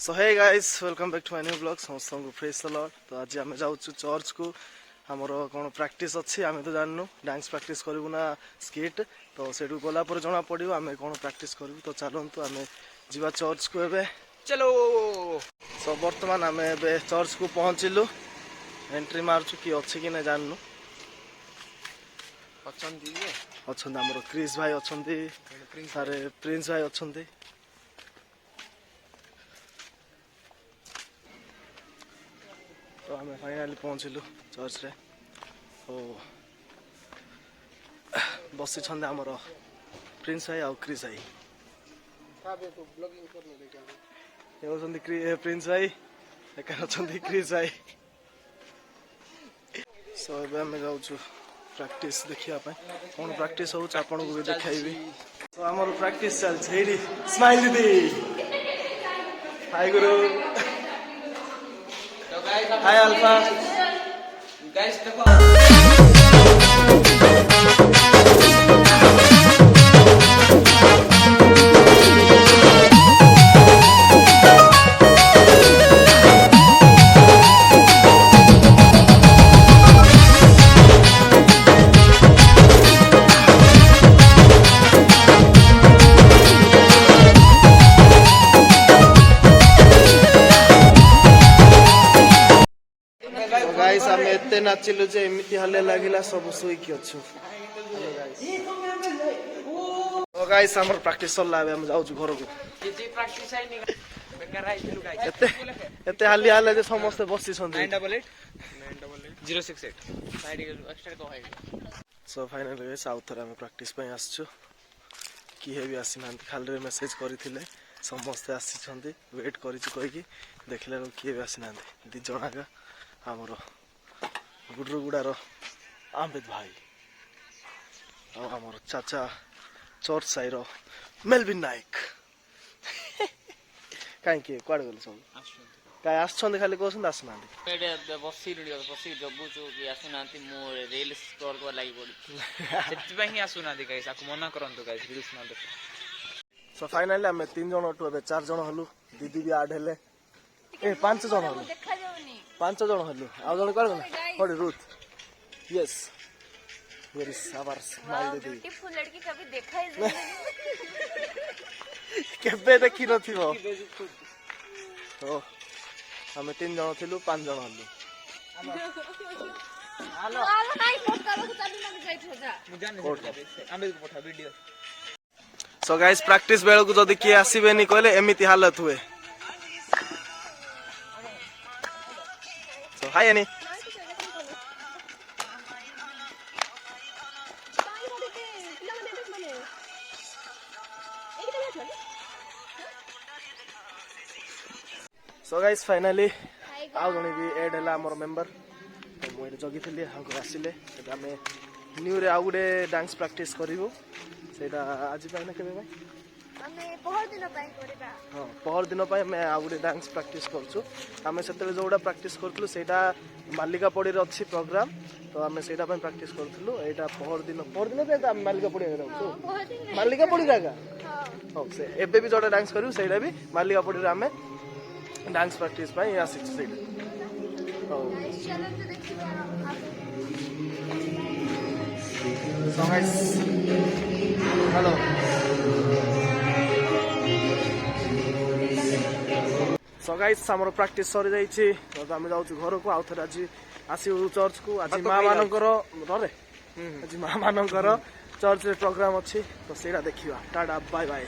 So hey guys welcome back to my new blog समस्त को fresh Lord. तो आज आम जाऊँ चर्च को आमर कौन प्रैक्टिस अच्छी आम तो जानू डांस प्रैक्टिस करूँ ना स्किट तो सेठू गला पर जना पड़ो आम कौन प्रैक्टिस करूँ। तो चलतु आम जा चर्च को एबे चलो। सो बर्तमान आम ए चर्च को पहुँचलु एंट्री मार्चु कि अच्छे कि ना जानू अच्छा आमर क्रिस भाई अच्छा सारे प्रिंस भाई अच्छा तो आम फाइनाली पहुँचलु चर्च रे। तो बसी आमर प्रिंस भाई आउ क्रिस भाई प्रिंस भाई एक क्रिस भाई। सो आम जाऊँ प्रैक्टिस देखिया कौन प्रैक्टिस हो आपन को भी देखाइबी। तो आमर प्रैक्टिस चलती स्माइल दीदी हाय गुरु हाय अल्फा गाइस आम एते नाचिलु जे एमिति हले लागिला सब सोईकी अच्छु। तो गाइस हमर प्रैक्टिस सरला हम जाउ घर को किछि प्रैक्टिस आइ नि बेकार आइलु गाइस एते हाली हाले जे समस्त बसी छन 988 068 साइड एक्स्ट्रा तो हाइ। सो फाइनली गाइस आउथर हम प्रैक्टिस पय आछछु कि हेबी आसी नांत खाली मेसेज करिथिले समस्त आसी छन्ती वेट करिछु कहि कि देखले कि हेबी आसी नांत दि जणागा आमर गुड्रुगुड़ार आम्बेद भाई और आमर चाचा चर्च साइर मेलविन नायक कहीं कुआड़े गले सब कहीं आसछन्ते खाली कहछन्ते आसुनांती एडे बसी जबुचु कि आसुनांती मो रील्स स्क्रॉल कर लागि पड़ी सेति पय ही आसुनांती गाइस आकु मना करंतु गाइस रील्स ना देखो। सो फाइनली हम 3 जण टु एबे 4 जण हलु दीदी भी ऐड हेले ए 5 जण हलु 5 जण हलु आ जण कर गला होडी रूथ yes where is our smile दीदी ब्यूटीफुल लड़की कभी देखा ही नहीं केबे देखि नथिबो। तो हम 3 जण थिलु 5 जण हलु हेलो हेलो काई पोस्ट करो तो तभी ना जाई छोजा मु जाने आमे को पठा वीडियो। सो गाइस प्रैक्टिस बेल को जदी के आसीबे नि कहले एमिति हालत हुए। सो हाय एनी सो गाइस फाइनली आउ जने भी ऐड हला हमर मेंबर तो मु एटे जगी थिले हमको आसिले सेटा में न्यू रे आउ गुडे डांस प्रैक्टिस करिवो सेटा आज पाइ ना केबे भाई हमें बहुत दिन पय करबा हां पहर दिन पय मैं आउ गुडे डांस प्रैक्टिस करछु। हमें सेते जोडा प्रैक्टिस करथलु सेटा मालिका पड़ी रे अछि प्रोग्राम तो हमें सेटा पय प्रैक्टिस करथलु एटा पहर दिन पे मालिका पड़ी रे रहछु मालिका पड़ी रागा हां से एबे भी जोडा डांस करू सेटा भी मालिका पड़ी रे हमें डांस प्रैक्टिस पय आसी सेटा तो चलो तो देखिए so guys hello so guys हमर प्रैक्टिस सरी जाईछि तो हम जाउछु घर को आउ थरे आज आसी चर्च को आज मां मानकर रे आज मां मानकर चर्च रे प्रोग्राम अछि तो सेटा देखिबा टाटा बाय बाय।